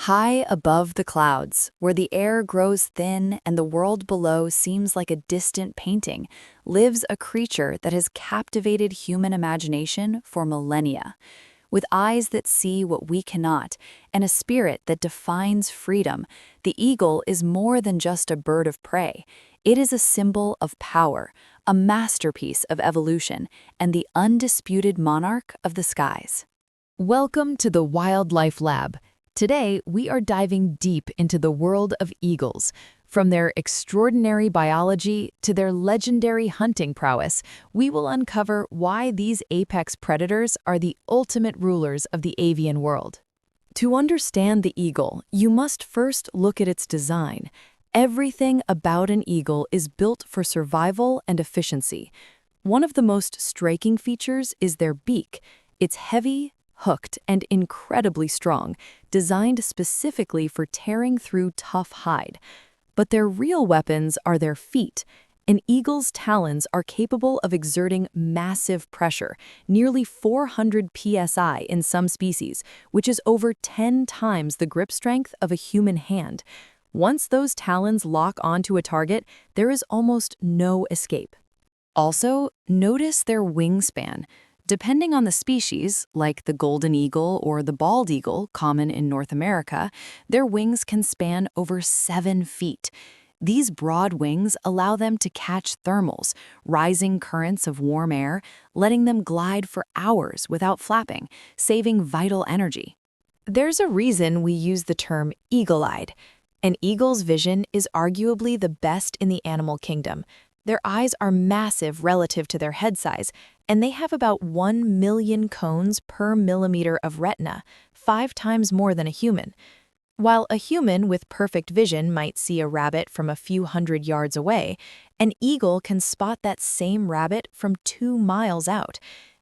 High above the clouds, where the air grows thin and the world below seems like a distant painting, lives a creature that has captivated human imagination for millennia. With eyes that see what we cannot, and a spirit that defines freedom, the eagle is more than just a bird of prey. It is a symbol of power, a masterpiece of evolution, and the undisputed monarch of the skies. Welcome to the Wildlife Lab. Today, we are diving deep into the world of eagles. From their extraordinary biology to their legendary hunting prowess, we will uncover why these apex predators are the ultimate rulers of the avian world. To understand the eagle, you must first look at its design. Everything about an eagle is built for survival and efficiency. One of the most striking features is their beak. It's heavy, hooked, and incredibly strong, designed specifically for tearing through tough hide. But their real weapons are their feet. An eagle's talons are capable of exerting massive pressure, nearly 400 psi in some species, which is over 10 times the grip strength of a human hand. Once those talons lock onto a target, there is almost no escape. Also, notice their wingspan. Depending on the species, like the golden eagle or the bald eagle, common in North America, their wings can span over 7 feet. These broad wings allow them to catch thermals, rising currents of warm air, letting them glide for hours without flapping, saving vital energy. There's a reason we use the term eagle-eyed. An eagle's vision is arguably the best in the animal kingdom. Their eyes are massive relative to their head size, and they have about 1 million cones per millimeter of retina, 5 times more than a human. While a human with perfect vision might see a rabbit from a few hundred yards away, an eagle can spot that same rabbit from 2 miles out.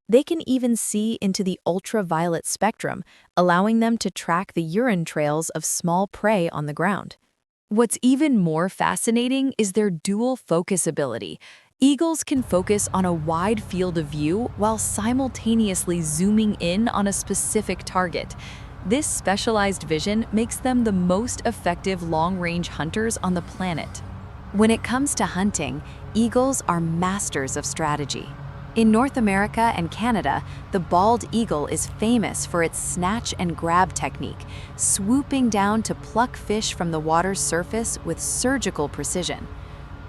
They can even see into the ultraviolet spectrum, allowing them to track the urine trails of small prey on the ground. What's even more fascinating is their dual focus ability. Eagles can focus on a wide field of view while simultaneously zooming in on a specific target. This specialized vision makes them the most effective long-range hunters on the planet. When it comes to hunting, eagles are masters of strategy. In North America and Canada, the bald eagle is famous for its snatch and grab technique, swooping down to pluck fish from the water's surface with surgical precision.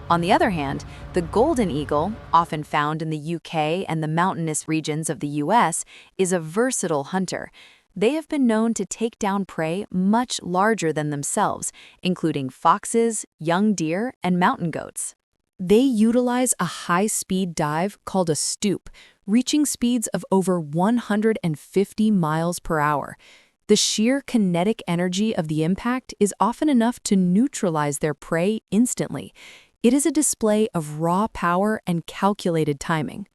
On the other hand, the golden eagle, often found in the UK and the mountainous regions of the US, is a versatile hunter. They have been known to take down prey much larger than themselves, including foxes, young deer, and mountain goats. They utilize a high-speed dive called a stoop, reaching speeds of over 150 miles per hour. The sheer kinetic energy of the impact is often enough to neutralize their prey instantly. It is a display of raw power and calculated timing.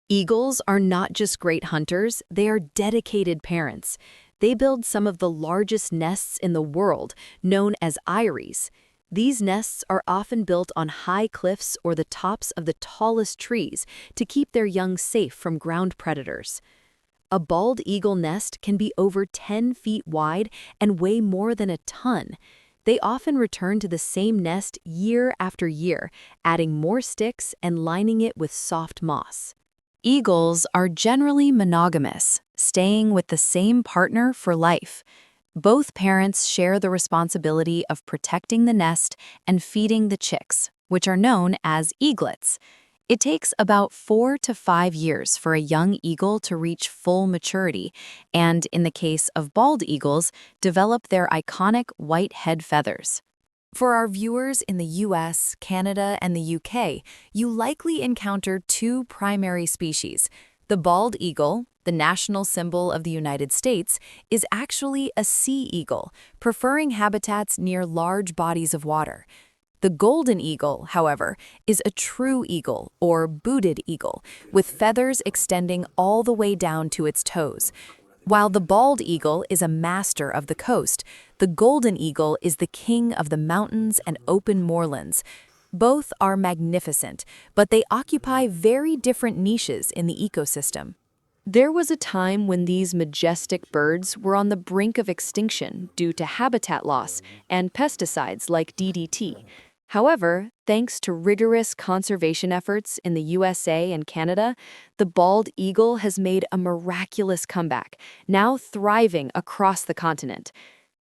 Eagles are not just great hunters, they are dedicated parents. They build some of the largest nests in the world, known as eyries. These nests are often built on high cliffs or the tops of the tallest trees to keep their young safe from ground predators. A bald eagle nest can be over 10 feet wide and weigh more than a ton. They often return to the same nest year after year, adding more sticks and lining it with soft moss. Eagles are generally monogamous, staying with the same partner for life. Both parents share the responsibility of protecting the nest and feeding the chicks, which are known as eaglets. It takes about 4 to 5 years for a young eagle to reach full maturity, and in the case of bald eagles, develop their iconic white head feathers. For our viewers in the US, Canada, and the UK, you likely encounter 2 primary species. The bald eagle, the national symbol of the United States, is actually a sea eagle, preferring habitats near large bodies of water. The golden eagle, however, is a true eagle, or booted eagle, with feathers extending all the way down to its toes. While the bald eagle is a master of the coast, the golden eagle is the king of the mountains and open moorlands. Both are magnificent, but they occupy very different niches in the ecosystem. There was a time when these majestic birds were on the brink of extinction due to habitat loss and pesticides like DDT. However, thanks to rigorous conservation efforts in the USA and Canada, the bald eagle has made a miraculous comeback, now thriving across the continent.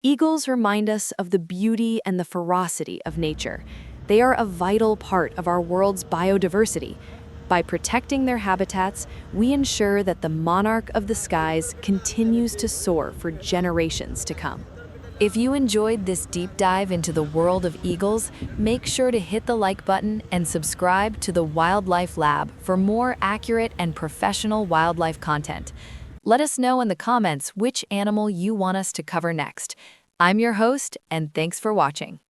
Eagles remind us of the beauty and the ferocity of nature. They are a vital part of our world's biodiversity. By protecting their habitats, we ensure that the monarch of the skies continues to soar for generations to come. If you enjoyed this deep dive into the world of eagles, make sure to hit the like button and subscribe to the Wildlife Lab for more accurate and professional wildlife content. Let us know in the comments which animal you want us to cover next. I'm your host, and thanks for watching.